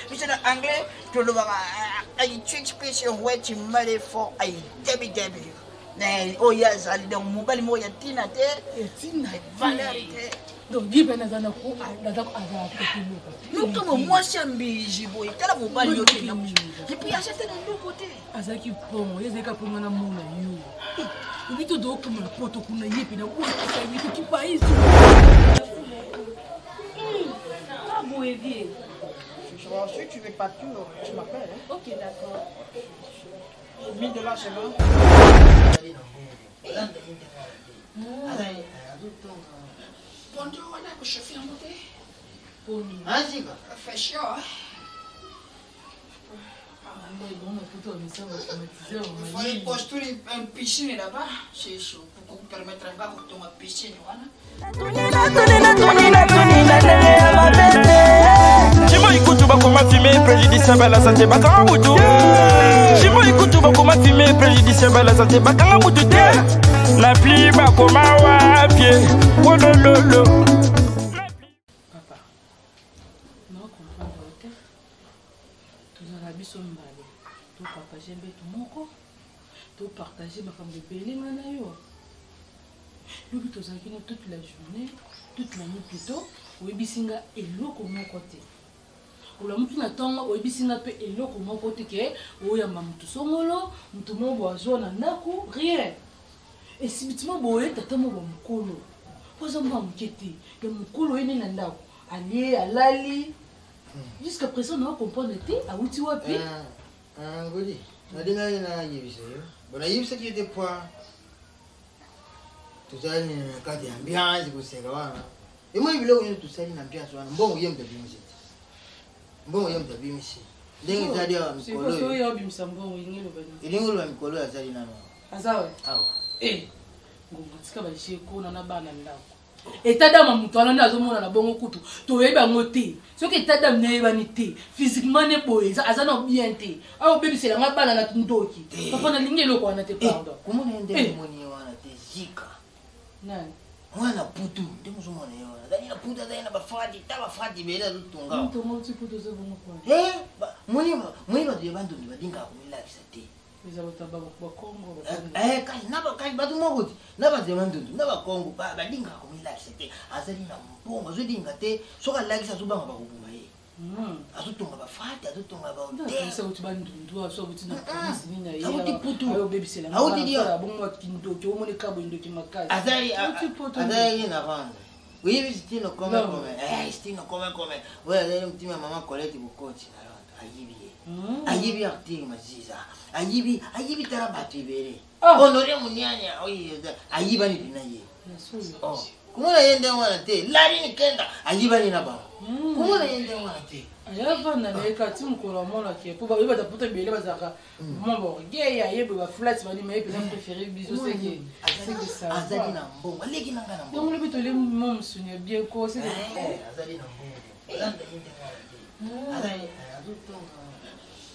Monsieur l'anglais, tu le vois, tu expliques ouais, tu m'as les forts, début. Oh, yes, allez dans mon bel mot, il y a Tina, valérité. Donc, dis ben, nous, comme moi, c'est un bijou, il y a mon bal, et puis, à certains côté. Azaki Pomo, il y a des capons à mon you. Il dit tout d'autres comme le poteau qu'on a yé, puis il y a un qui paye. Ah, bon, et bien. Si tu veux pas tout, tu m'appelles. Ok, d'accord. 1000 $, c'est bon. Bonjour, on a que je fais en beauté. Fait chaud. Il fallait postuler une piscine là-bas. C'est chaud. Pour vous permettre de voir ma piscine. Chimo ikutu bakoma fumer préjudiciable à la santé bakanga butu. Chimo ikutu bakoma fumer préjudiciable à la santé bakanga butu te. La pli bakoma wa pied. Wolololo. Papa, non comprendre te. Tozala biso mbale. To partager betu moko. To partager ba femme de belinga na yo. Lobi tozalaki na toute la journée, toute la nuit plutôt. Oyebisinga eloko moko te. Ola mutu na tonga oyebisinga pe eloko moko te ke oyamba mutu songolo, mutu mo boazo na ndako, rien. Et si bitima boye tata mo ba mukolo. Poza mo mukete, ya mukolo ene na ndako. Ali alali. Jusqu'à présent on comprendre te a uti wapi? Ngoli. Na dinga na yebisa yo. Bona yebisa ki était point. Tout ça ni kati ambiance kuseka wana. Et moi, il veut tout ça, il n'a bien soin. Bon, il y a un peu de musique. Bon, il y a un peu de musique. Il y a un peu de musique. Il y a un peu de musique. Il y a un peu de musique. Azawe. Ah. Eh. Ngombatika ba sheko na bana ndako. Etadama mutu alanda azomona na bongo kutu. Toyeba ngote. Soki etadama neba ni te. Physiquement ne boye. Azana bien te. Ah baby c'est la bana na tundoki. Papa na lingelo ko na te pardon. Comment on est moni wana te zika. Nani? Wana putu. Ndemo zo mona yo. Dani na puta dani na bafadi, taba fadi bela lutunga. Nto mo ti putu zo bongo kwa. Moni ba de bantu ndi badinga ko milakisa te. Eza botaba ba Kongo. Kai naba kai batu moko. Naba de bantu naba Kongo ba badinga ko milakisa te. Azali na mbongo zo dinga te. Soka lakisa zo banga ba kubuma ye. Azutunga bafadi, azutunga ba hotel. Esa uti bandundu aso uti na police ni na ye. Auti putu. Ayo baby c'est la. Auti dia. Bongo kindo ki omone kabo ndo ki makazi. Azali na vanda. Oui, c'était no comme. C'était no comme. Ouais, là, un petit maman Colette au coach. Ayibi artiri maziza. Ayibi tarabatu ibere. Honoré munyanya. Oui, ayiba ni binaye. Oh. Comment la yende wana te? Lari ni kenda. Ayiba ni naba. Comment la yende wana te? Ayava na leka ti mukolo mona ke po ba yeba ta puta bele bazaka. Mon bo gay ayebe ba flat ba ni me pe préféré biso c'est que ça. Azali na mbongo. Leki nanga na mbongo. Donc le bitole mom sunya bien ko c'est azali na mbongo. Landa yende wana te. Azali azutonga.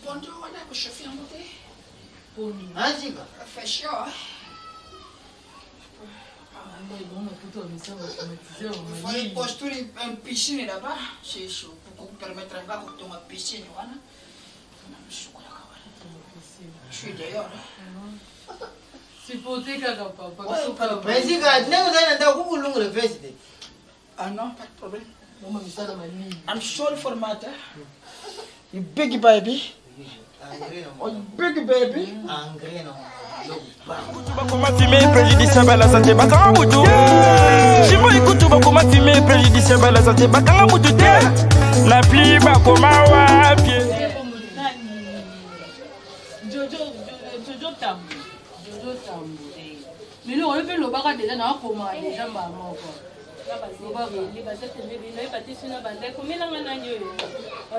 Bonjour, on a que je fais en beauté. Azika. Fait chaud. Il fallait postuler une piscine là-bas. C'est chaud. Pour vous permettre de voir ma piscine. Je suis dehors. C'est pour tes cagas, papa. Mais si, quand vous allez dans le long de veste. Ah non, pas de problème. I'm sorry for matter. You big baby. Oh, big baby. Bakoma fumer préjudiciable à la santé bakanga butu. Chimo ikutu bakoma fumer préjudiciable à la santé bakanga butu te. La pli bakoma wa pied. Jojo tambo. Mais nous on fait le baga déjà na koma déjà maman quoi. Les bateaux les bateaux na bande comme là ngana yo.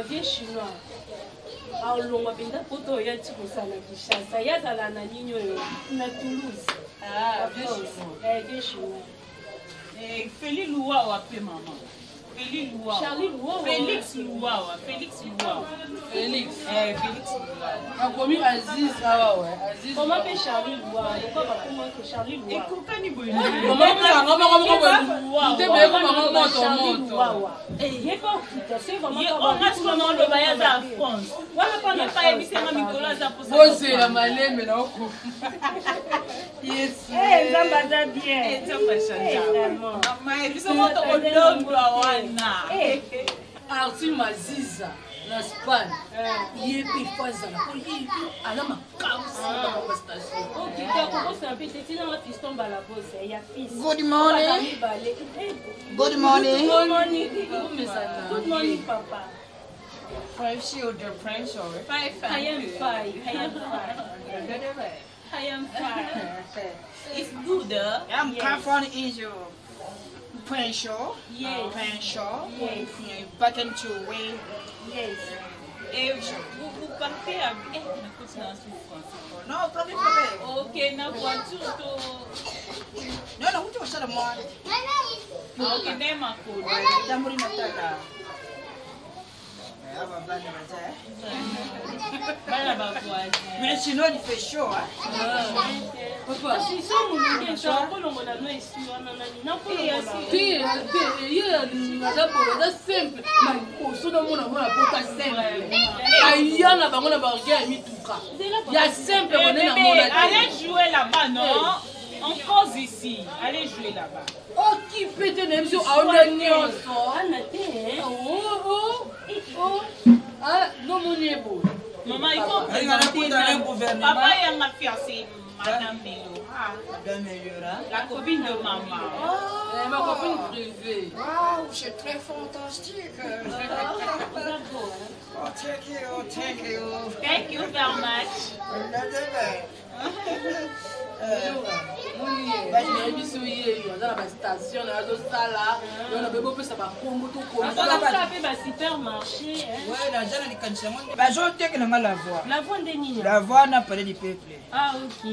Vieux chinois. Ah longa binda poto ya ti kosala Kinshasa ya zala na nini yo na Toulouse. Ah vieux chinois. Vieux chinois. Feli Loua wa pe maman. Félix Louawa. Charlie Louawa. Félix Louawa. Félix Louawa. Félix. Félix Louawa. A commis Aziz. Ah ouais, Aziz. Comment fait Charlie Louawa? Pourquoi pas comment que Charlie Louawa? Comment Arthur Maziza na Espagne. Il est pifazan. Il a la station. Good morning. Good morning. Good morning. Good morning, Papa. 5 children, French or 5 I am fine. I am fine. It's good. I'm come from Israel. French or Yes. French or Yes. back into way. Yes. Et vous partez à... Eh, ma coach n'a souffrance. Non, pas de problème. Ok, na voiture, Non, non, vous êtes moi. ok, n'est ma coach. Tambouri matata. Mais sinon, il fait chaud. Papa. Allez jouer là-bas, non? On pose ici. Allez jouer là-bas. Occupez tes nerfs à un ah, non, mon niveau. Maman, il faut présenter. Papa et ma fiancée, Madame Melo. Madame Melo, la copine de maman. Ma copine privée. Waouh, c'est très fantastique. Oh, thank you, thank you. Thank you very much. La voix n'a pas de peuple. Ah, ok.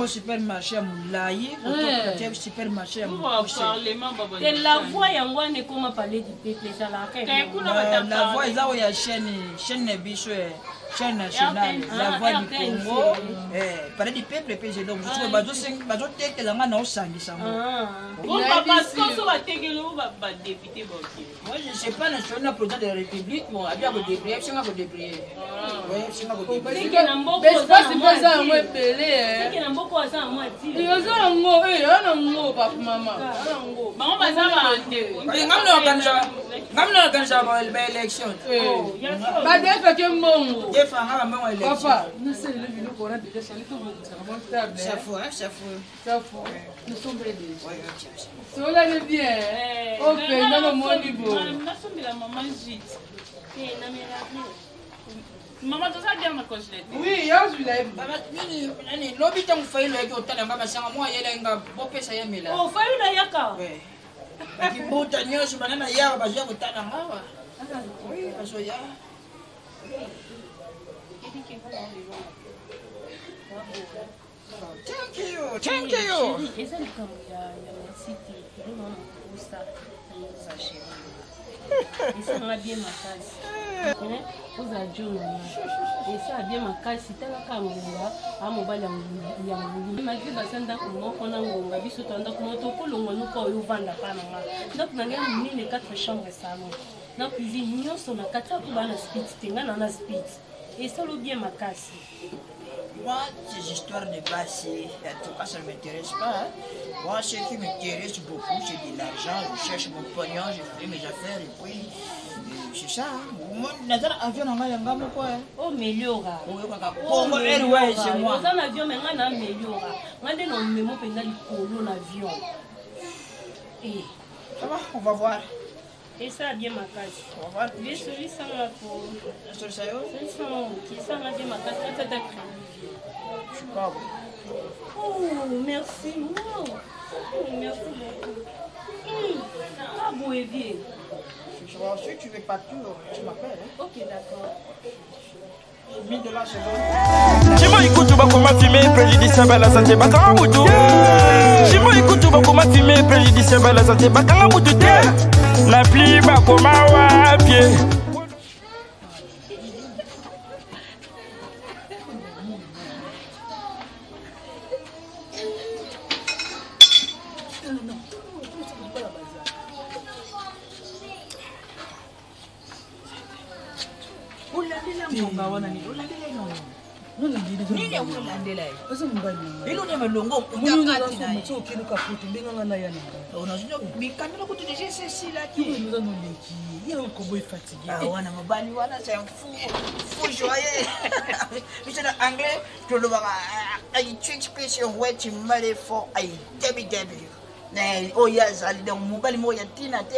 Supermarché à Moulaye, supermarché à et la voix yango comment parler du peuple ça la voix est là où il y a chaîne bichou chaîne nationale la voix du Congo parler du peuple puis je donc je trouve bazo teke la ngana osangisa moi papa so va tekelo ba député ba moi je sais pas national président de la République bon a bien ko débrouiller c'est nga ko débrouiller ouais c'est nga ko débrouiller mais pas c'est pas ça moi pelé c'est que na mboko ça moi ti yo zo ngo ana ngo papa mama ana ngo maman ba za ba ngamno organiser ba élection ba defa ke mbongo defa nga ba mbongo élection papa nous c'est le vino pour déjà changer tout le monde ça faut nous sommes ready so là le bien ok non mon niveau na sombi la maman jit na mela maman tu sais bien ma congelette oui yo je l'ai nini lobi tangu failo yake otala ngaba sanga mwa yele nga bopesa ya mela oh failo yaka kibuta nyoso banana yawa bazwa kotala ngawa oui bazo ya Thank you. Esa ni kama ya city ndio usa za sheria. Esa nga bien makasi. Uza jona. Esa bien makasi tala kama ngomba amobali ya ngulu. Maki basanda kumoko na ngomba biso tanda kumoto kolongo nuko yo vanda pana nga. Donc na ngam mine 4 chambres salon. Na cuisine nyoso na kata ku bana spit tenga na spit. Esa lo bien makasi. Moi, ces histoires de passé, en tout cas, ça ne m'intéresse pas. Moi, ce qui m'intéresse beaucoup, c'est de l'argent. Je cherche mon pognon, je fais mes affaires et puis c'est ça. Moi, Nazar avion na ngai ngamo quoi. Oh, meillora. Oh, Airways, c'est moi. Dans l'avion, mais on a meillora. Moi, on me pendant le polo l'avion. Et ça va, on va voir. Et ça a bien ma case. On va voir. Les souris sont là pour. Sur ça, yo. Ils sont qui sont là bien ma case. Ça t'a Je sais pas. Oh, merci. Wow. Oh, merci beaucoup. Ah, beau et vieux. soir. Si tu veux partir, tu m'appelles. Hein? Ok, d'accord. 1000 $, c'est bon. Chimo ikutu bakoma fumer préjudiciable à la santé bakanga mutu. Chimo ikutu bakoma fumer préjudiciable à la santé bakanga mutu te. Na pli bakoma wa pied. Nini ya kulandela hiyo? Sasa mbali. Hilo ni melongo Unyakati na hiyo. Sio kile kaputi ndinga na yana. Unajua bikandela kutunisha sisi la tu. Nous allons les qui. Ko boy fatigué. Ah wana mabali wana c'est un fou joyeux. Mais en anglais, tu le vois ay tu expression ouais tu m'allais fort ay debi. Mais oh ya zali donc mobali mo ya tina te.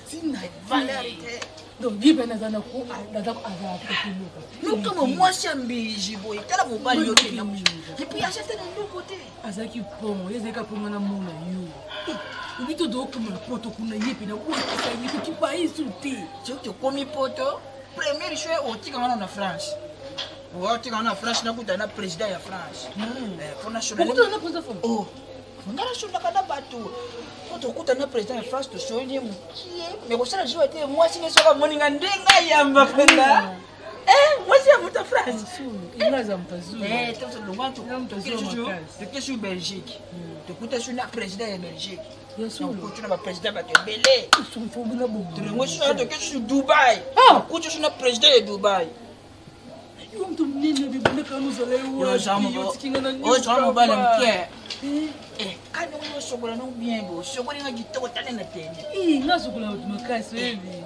Tina valeur te. Donc il ben azana ko azako azako. Nous comme moi c'est mbiji boy. Tala mobali yo tina. Et puis acheter de l'autre côté. Azaki pomo, yezeka pomo na mona yo. Ubito do kuma poto kuna yepi na uwa kusayi ko kipa insulté. Tu komi poto. Premier choix au tika na France. Au tika na France na buta na président ya France. Pour national. Pourquoi na président France? Oh. Ngala shula kana batu. Poto kuta na président ya France to shoye mukie. Mais ko sala joie te moi si nesoka moninga ndenga yamba kanga. Moi c'est à France. Il m'a zampazu. Tu sais le wantu tu sur Belgique. Tu kuta sur na président ya Belgique. Bien sûr. Tu na président ba te belé. Ils sont formés là bon. Tu moi sur Dubaï. Kuta sur na président de Dubaï. Comme tu me dis, nous allons Yo jamu o jamu bale mkie. Quand on sokola no bien bo, sokola nga gitoko tane na tene. Nga sokola makasi hivi.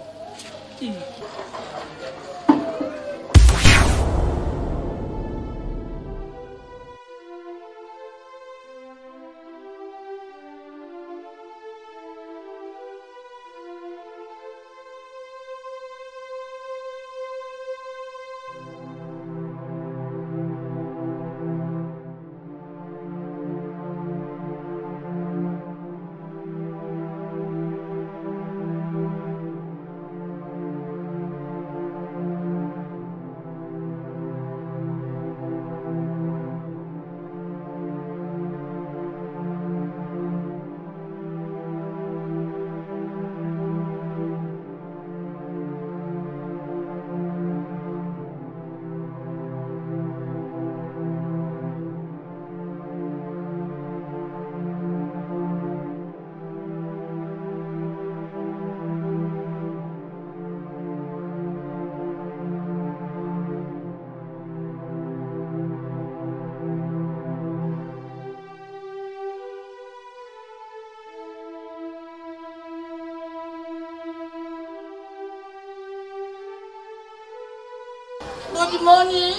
Good morning.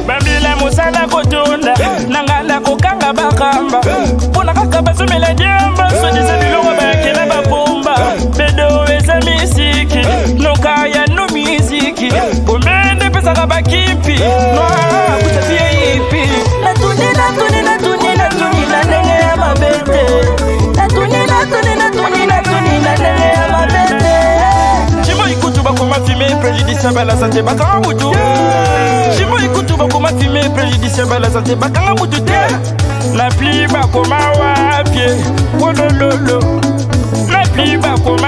Bambila musala kotonda nangala kokanga bakamba pona kaka basomela jamba sodisa bilongo bakela bapomba bedo eza misiki nokaya no misiki komende pesaka bakipi noa kutatie ipi natuni na ndenge ya mabete natuni na ndenge ya mabete chimo ikutu bakoma fumer préjudiciable à la santé bakanga mutu chimo ikutu bakoma fumer préjudiciable à la santé bakanga mutu te na pli bakoma wa pied wolololo na pli bakoma